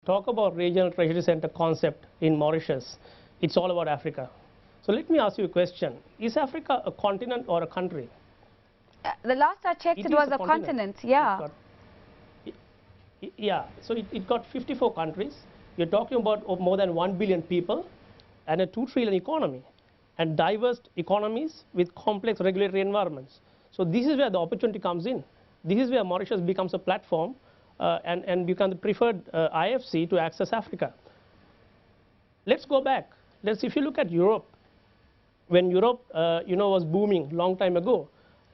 talk about regional treasury center concept in Mauritius, it's all about Africa. So let me ask you a question. Is Africa a continent or a country? The last I checked, it was a continent. Yeah. Yeah, so it got 54 countries. You're talking about more than 1 billion people and a 2 trillion economy and diverse economies with complex regulatory environments. So this is where the opportunity comes in. This is where Mauritius becomes a platform and become the preferred IFC to access Africa. Let's go back. If you look at Europe, when Europe was booming long time ago,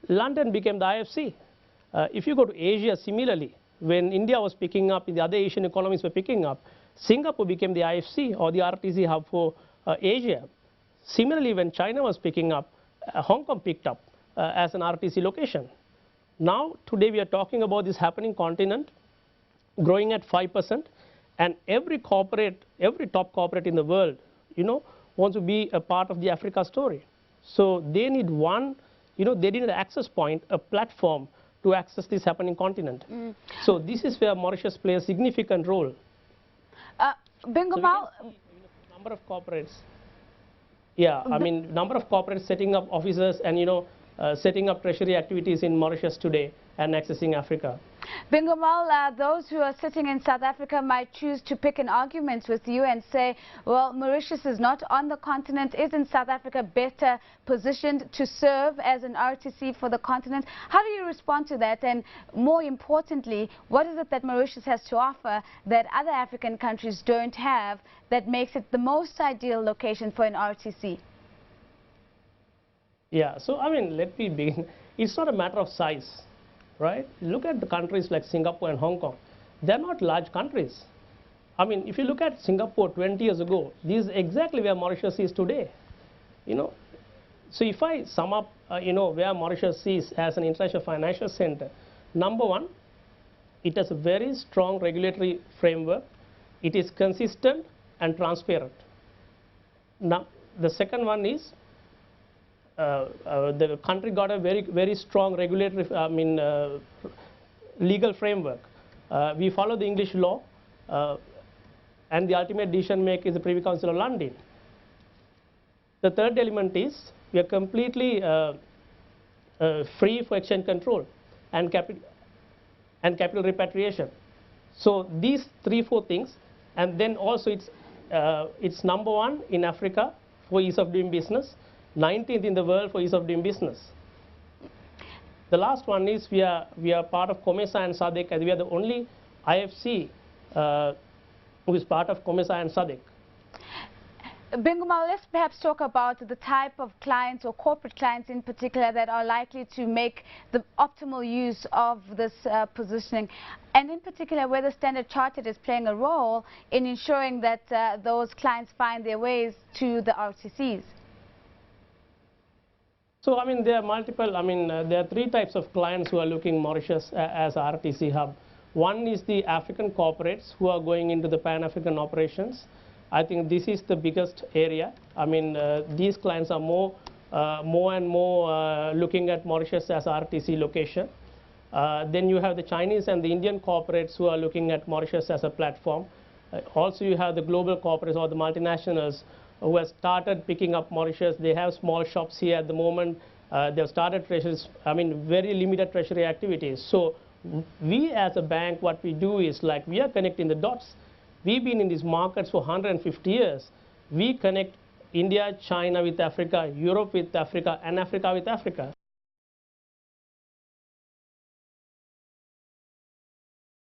London became the IFC. If you go to Asia, similarly, when India was picking up, the other Asian economies were picking up, Singapore became the IFC or the RTC hub for Asia. Similarly, when China was picking up, Hong Kong picked up as an RTC location. Now, today we are talking about this happening continent growing at 5%, and every top corporate in the world, wants to be a part of the Africa story. So they need they need an access point, a platform to access this happening continent. So this is where Mauritius plays a significant role. Bingumal, so number of corporates. Yeah, I mean, number of corporates setting up offices and setting up treasury activities in Mauritius today and accessing Africa. Bingumal, those who are sitting in South Africa might choose to pick an argument with you and say, well, Mauritius is not on the continent. Isn't South Africa better positioned to serve as an RTC for the continent? How do you respond to that? And more importantly, what is it that Mauritius has to offer that other African countries don't have that makes it the most ideal location for an RTC? Yeah, so I mean, let me begin. It's not a matter of size, right? Look at the countries like Singapore and Hong Kong. They're not large countries. I mean, if you look at Singapore 20 years ago, this is exactly where Mauritius is today. So if I sum up, where Mauritius is as an international financial center, number one, it has a very strong regulatory framework. It is consistent and transparent. Now, the second one is the country got a very strong regulatory, legal framework. We follow the English law, and the ultimate decision maker is the Privy Council of London. The third element is we are completely free for exchange control and capital repatriation. So these 3-4 things, and then also it's number one in Africa for ease of doing business. 19th in the world for ease of doing business. The last one is we are part of COMESA and SADC, as we are the only IFC who is part of COMESA and SADC. Bingumal, let's perhaps talk about the type of clients or corporate clients in particular that are likely to make the optimal use of this positioning, and in particular whether Standard Chartered is playing a role in ensuring that those clients find their ways to the RTCs. So, I mean, there are multiple, there are 3 types of clients who are looking Mauritius as RTC hub. One is the African corporates who are going into the Pan-African operations. I think this is the biggest area. These clients are more and more looking at Mauritius as RTC location. Then you have the Chinese and the Indian corporates who are looking at Mauritius as a platform. Also, you have the global corporates or the multinationals who have started picking up Mauritius. They have small shops here at the moment. They've started treasuries, very limited treasury activities. So we as a bank, what we do is we are connecting the dots. We've been in these markets for 150 years. We connect India, China with Africa, Europe with Africa, and Africa with Africa.